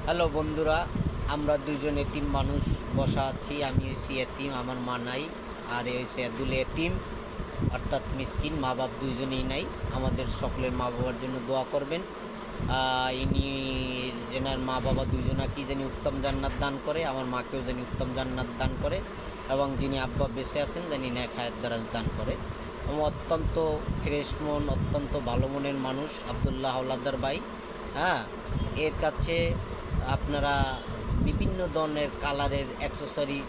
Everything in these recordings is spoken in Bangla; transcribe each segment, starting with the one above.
হ্যালো বন্ধুরা, আমরা দুইজন এতিম মানুষ বসা আছি। আমি হয়েছি এতিম, আমার মা নাই। আর এ হয়েছে আব্দুল এতিম, অর্থাৎ মিসকিন, মা বাপ দুইজনেই নাই। আমাদের সকলের মা বাবার জন্য দোয়া করবেন। ইনি এনার মা বাবা দুইজনাকেই জানি উত্তম জান্নাত দান করে, আমার মাকেও জানি উত্তম জান্নাত দান করে, এবং যিনি আব্বা বেঁচে আছেন জানি ন্যাক হায়াত দারাজ দান করে। এবং অত্যন্ত ফ্রেশ মন, অত্যন্ত ভালো মনের মানুষ আবদুল্লাহ হাওলাদার ভাই। হ্যাঁ, এর কাছে আপনারা বিভিন্ন ধরনের কালারের অ্যাক্সেসরি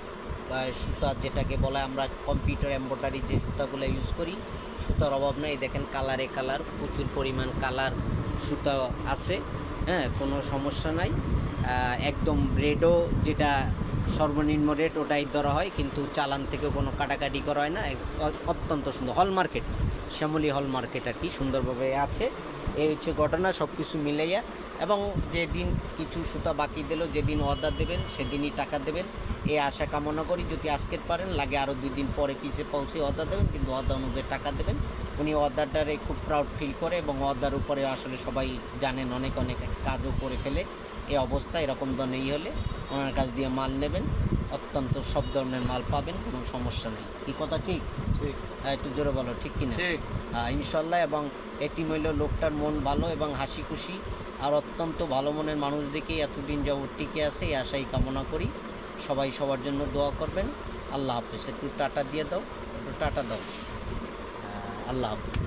বা সুতা, যেটাকে বলা আমরা কম্পিউটার এমব্রয়ডারি যে সুতাগুলো ইউজ করি, সুতার অভাব নাই। দেখেন কালারে কালার, প্রচুর পরিমাণ কালার সুতা আছে। হ্যাঁ, কোনো সমস্যা নাই। একদম রেটও যেটা সর্বনিম্ন রেট ওটাই ধরা হয়, কিন্তু চালান থেকে কোনো কাটাকাটি করা হয় না। অত্যন্ত সুন্দর হল মার্কেট, শ্যামলী হল মার্কেট আর কি, সুন্দরভাবে আছে। এই হচ্ছে ঘটনা, সব কিছু মিলাইয়া। এবং যেদিন কিছু সুতা বাকি দিল, যেদিন অর্ডার দেবেন সেদিনই টাকা দেবেন, এই আশা কামনা করি। যদি আজকের পারেন, লাগে আরও 2 দিন পরে পিছে পৌঁছে অর্ডার দেবেন, কিন্তু অর্ডার অনুযায়ী টাকা দেবেন। উনি অর্ডারটারে খুব প্রাউড ফিল করে, এবং অর্ডার উপরে আসলে সবাই জানেন অনেক অনেক কাজও করে ফেলে। এই অবস্থা এরকম ধরনের হলে ওনার কাছ দিয়ে মাল নেবেন, অত্যন্ত সব ধরনের মাল পাবেন, কোনো সমস্যা নেই। কি কথা ঠিক? ঠিক। একটু জোরে বলো, ঠিক কিনা? ঠিক। ইনশাল্লাহ। এবং এতিম হইল লোকটার মন ভালো এবং হাসি খুশি, আর অত্যন্ত ভালো মনের মানুষ দেখে এতদিন যাবত টিকে আছে, এই আশাই কামনা করি। সবাই সবার জন্য দোয়া করবেন। আল্লাহ হাফিজ। একটু টাটা দিয়ে দাও, একটু টাটা দাও। আল্লাহ হাফিজ।